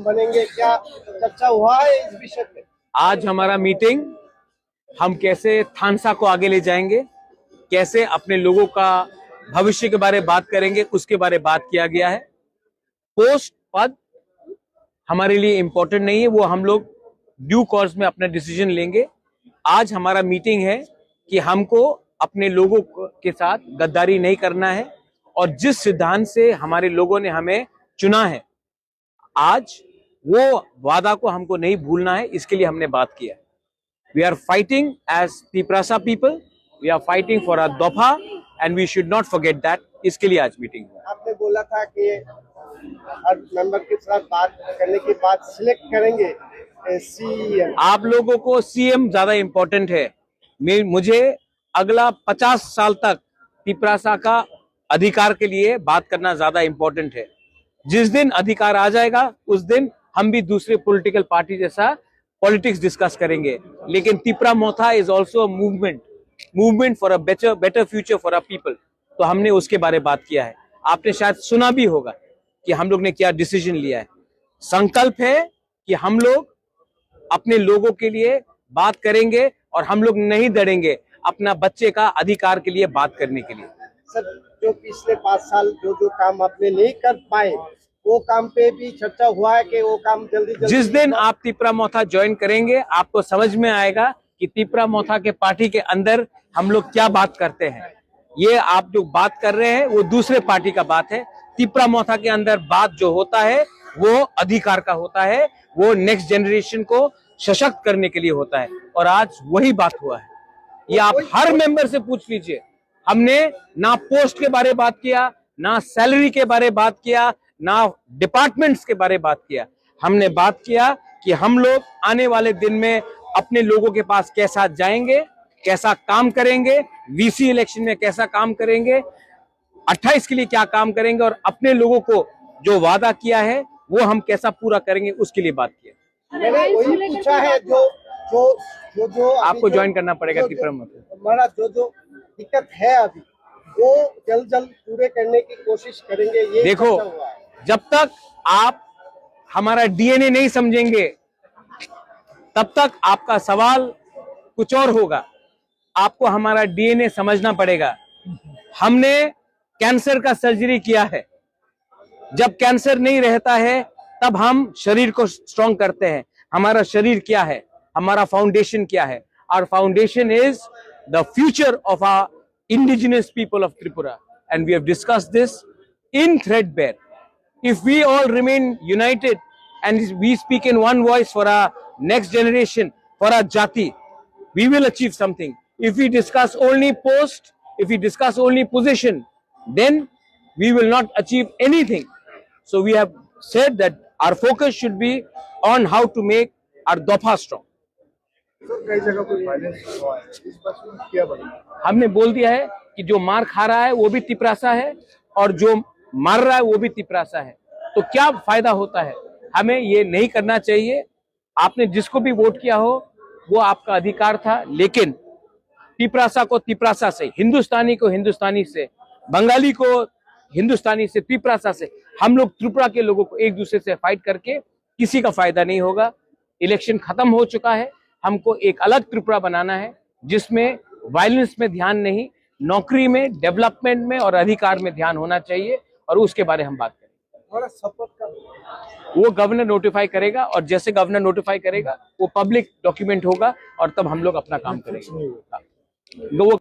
बनेंगे, क्या चर्चा हुआ है इस विषय पे? आज हमारा मीटिंग, हम कैसे थानसा को आगे ले जाएंगे, कैसे अपने लोगों का भविष्य के बारे में बात करेंगे, उसके बारे में बात किया गया है। पोस्ट पद हमारे लिए इंपॉर्टेंट नहीं है, वो हम लोग ड्यू कोर्स में अपना डिसीजन लेंगे। आज हमारा मीटिंग है कि हमको अपने लोगों के साथ गद्दारी नहीं करना है और जिस सिद्धांत से हमारे लोगों ने हमें चुना है, आज वो वादा को हमको नहीं भूलना है। इसके लिए हमने बात किया। We are fighting as Tiprasa people, we are fighting for a दफा and we should not forget that. इसके लिए आज मीटिंग हुआ। आपने बोला था कि हर मेंबर के साथ बात करने के बाद सिलेक्ट करेंगे सीएम। आप लोगों को सीएम ज्यादा इंपॉर्टेंट है। मुझे अगला 50 साल तक तिपरासा का अधिकार के लिए बात करना ज्यादा इंपॉर्टेंट है। जिस दिन अधिकार आ जाएगा उस दिन हम भी दूसरे पॉलिटिकल पार्टी जैसा पॉलिटिक्स डिस्कस करेंगे। लेकिन Tipra Motha is also movement for a better future for a people. तो हमने उसके बारे में बात किया है। आपने शायद सुना भी होगा कि हम लोग ने क्या डिसीजन लिया है। संकल्प है कि हम लोग अपने लोगों के लिए बात करेंगे और हम लोग नहीं डरेंगे अपना बच्चे का अधिकार के लिए बात करने के लिए। सर, जो पिछले 5 साल जो काम आपने नहीं कर पाए, वो काम पे भी चर्चा हुआ है कि वो काम जल्दी जिस दिन आप तिपरा मोथा ज्वाइन करेंगे आपको समझ में आएगा कि तिपरा मोथा के पार्टी के अंदर हम लोग क्या बात करते हैं। ये आप जो बात कर रहे हैं वो दूसरे पार्टी का बात है। तिपरा मोथा के अंदर बात जो होता है वो अधिकार का होता है, वो नेक्स्ट जनरेशन को सशक्त करने के लिए होता है और आज वही बात हुआ है। ये आप हर मेंबर से पूछ लीजिए। हमने ना पोस्ट के बारे में बात किया, ना सैलरी के बारे में बात किया, ना डिपार्टमेंट्स के बारे में बात किया। हमने बात किया कि हम लोग आने वाले दिन में अपने लोगों के पास कैसा जाएंगे, कैसा काम करेंगे, वीसी इलेक्शन में कैसा काम करेंगे, 28 के लिए क्या काम करेंगे और अपने लोगों को जो वादा किया है वो हम कैसा पूरा करेंगे, उसके लिए बात किया। मैंने वही पूछा है जो आपको ज्वाइन करना पड़ेगा तिपरा मोथा। हमारा जो दिक्कत है अभी वो जल्द पूरे करने की कोशिश करेंगे। ये देखो, जब तक आप हमारा डीएनए नहीं समझेंगे तब तक आपका सवाल कुछ और होगा। आपको हमारा डीएनए समझना पड़ेगा। हमने कैंसर का सर्जरी किया है। जब कैंसर नहीं रहता है तब हम शरीर को स्ट्रॉन्ग करते हैं। हमारा शरीर क्या है, हमारा फाउंडेशन क्या है? Our foundation is the future of our indigenous people of Tripura and we have discussed this in threadbare. If we all remain united and we speak in one voice for our next generation, for our jati, we will achieve something. If we discuss only post, if we discuss only position, then we will not achieve anything. So we have said that our focus should be on how to make our dofa strong. कई जगह पर violence हुआ है, इस बात में क्या बनेगा? हमने बोल दिया है कि जो मार खा रहा है वो भी तिपरासा है और जो मार रहा है वो भी तिपरासा है। तो क्या फायदा होता है? हमें ये नहीं करना चाहिए। आपने जिसको भी वोट किया हो वो आपका अधिकार था, लेकिन तिपरासा को तिपरासा से, हिंदुस्तानी को हिंदुस्तानी से, बंगाली को हिंदुस्तानी से, तिपरासा से, हम लोग त्रिपुरा के लोगों को एक दूसरे से फाइट करके किसी का फायदा नहीं होगा। इलेक्शन खत्म हो चुका है। हमको एक अलग त्रिपुरा बनाना है जिसमें वायलेंस में ध्यान नहीं, नौकरी में, डेवलपमेंट में और अधिकार में ध्यान होना चाहिए और उसके बारे में हम बात करेंगे। सपोर्ट का वो गवर्नर नोटिफाई करेगा और जैसे गवर्नर नोटिफाई करेगा वो पब्लिक डॉक्यूमेंट होगा और तब हम लोग अपना काम करेंगे। वो